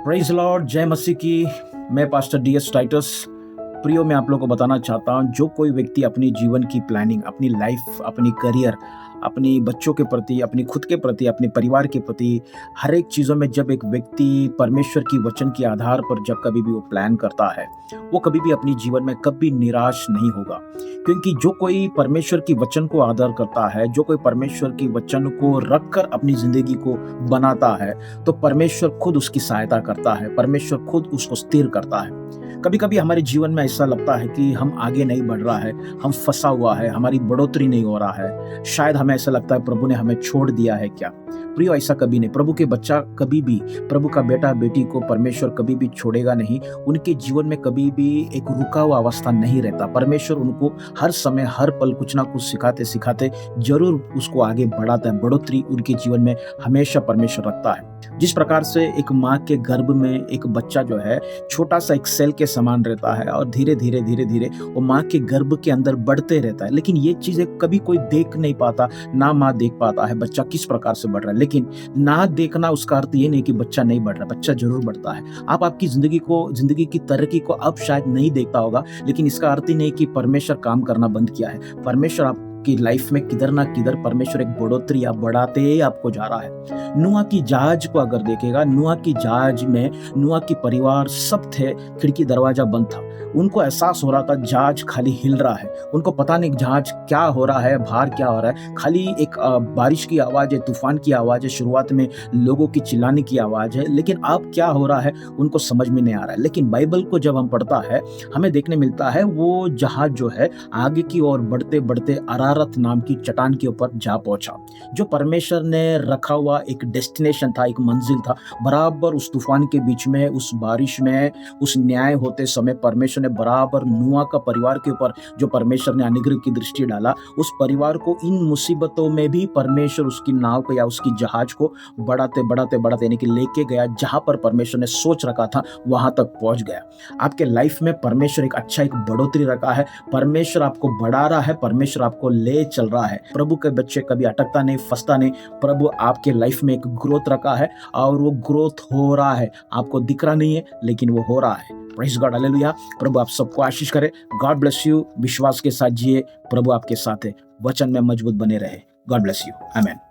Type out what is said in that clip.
Praise Lord, जय मसीह की। मैं पास्टर DS टाइटस प्रियो में आप लोगों को बताना चाहता हूँ, जो कोई व्यक्ति अपनी जीवन की प्लानिंग, अपनी लाइफ, अपनी करियर, अपनी बच्चों के प्रति, अपनी खुद के प्रति, अपने परिवार के प्रति, हर एक चीज़ों में जब एक व्यक्ति परमेश्वर की वचन के आधार पर जब कभी भी वो प्लान करता है, वो कभी भी अपनी जीवन में कभी निराश नहीं होगा। क्योंकि जो कोई परमेश्वर की वचन को आदर करता है, जो कोई परमेश्वर की वचन को रखकर अपनी ज़िंदगी को बनाता है, तो परमेश्वर खुद उसकी सहायता करता है, परमेश्वर खुद उसको स्थिर करता है। कभी कभी हमारे जीवन में ऐसा लगता है कि हम आगे नहीं बढ़ रहा है, हम फंसा हुआ है, हमारी बढ़ोतरी नहीं हो रहा है, शायद हमें ऐसा लगता है प्रभु ने हमें छोड़ दिया है क्या। प्रियो, ऐसा कभी नहीं। प्रभु के बच्चा कभी भी, प्रभु का बेटा बेटी को परमेश्वर कभी भी छोड़ेगा नहीं। उनके जीवन में कभी भी एक रुका हुआ अवस्था नहीं रहता। परमेश्वर उनको हर समय, हर पल कुछ ना कुछ सिखाते सिखाते जरूर उसको आगे बढ़ाता है। बढ़ोतरी उनके जीवन में हमेशा परमेश्वर रखता है। जिस प्रकार से एक माँ के गर्भ में एक बच्चा जो है छोटा सा एक सेल के समान रहता है और धीरे धीरे धीरे धीरे वो माँ के गर्भ के अंदर बढ़ते रहता है, लेकिन ये चीजें कभी कोई देख नहीं पाता, ना माँ देख पाता है बच्चा किस प्रकार से बढ़ रहा है। लेकिन ना देखना उसका अर्थ ये नहीं कि बच्चा नहीं बढ़ रहा, बच्चा जरूर बढ़ता है। आप आपकी जिंदगी की तरक्की को अब शायद नहीं देखता होगा, लेकिन इसका अर्थ ही नहीं कि परमेश्वर काम करना बंद किया है। परमेश्वर आपकी लाइफ में किधर ना किधर परमेश्वर एक बढ़ोतरी आप बढ़ाते ही आपको जा रहा है। नूह की जहाज को अगर देखेगा, नूह की जहाज में नूह की परिवार सब थे, खिड़की दरवाजा बंद था। उनको एहसास हो रहा था जहाज खाली हिल रहा है, उनको पता नहीं जहाज क्या हो रहा है, बाहर क्या हो रहा है। खाली एक बारिश की आवाज है, तूफान की आवाज है, शुरुआत में लोगों की चिल्लाने की आवाज है, लेकिन अब क्या हो रहा है उनको समझ में नहीं आ रहा है। लेकिन बाइबल को जब हम पढ़ता है, हमें देखने मिलता है वो जहाज जो है आगे की ओर बढ़ते बढ़ते अरारत नाम की चट्टान के ऊपर जा पहुंचा। जो परमेश्वर ने रखा हुआ एक डेस्टिनेशन था, एक मंजिल था, बराबर उस तूफान के बीच में, उस बारिश में, उस न्याय होते समय परमेश्वर ने बराबर नूह का परिवार के ऊपर जो परमेश्वर ने अनुग्रह की दृष्टि डाला, उस परिवार को इन मुसीबतों में भी परमेश्वर उसकी नाव को या उसकी जहाज को बढ़ाते बढ़ाते बढ़ाते यानी कि लेके गया, जहां पर परमेश्वर ने सोच रखा था वहां तक पहुंच गया। आपके लाइफ में परमेश्वर एक बढ़ोतरी रखा है, परमेश्वर आपको बढ़ा रहा है, परमेश्वर आपको ले चल रहा है। प्रभु के बच्चे कभी अटकता नहीं, फंसता नहीं। प्रभु आपके लाइफ में एक ग्रोथ रखा है और वो ग्रोथ हो रहा है, आपको दिख रहा नहीं है लेकिन वो हो रहा है। Praise God, hallelujah. प्रभु आप सबको आशीष करे। God bless you. विश्वास के साथ जिए, प्रभु आपके साथ है। वचन में मजबूत बने रहे। God bless you. आमीन।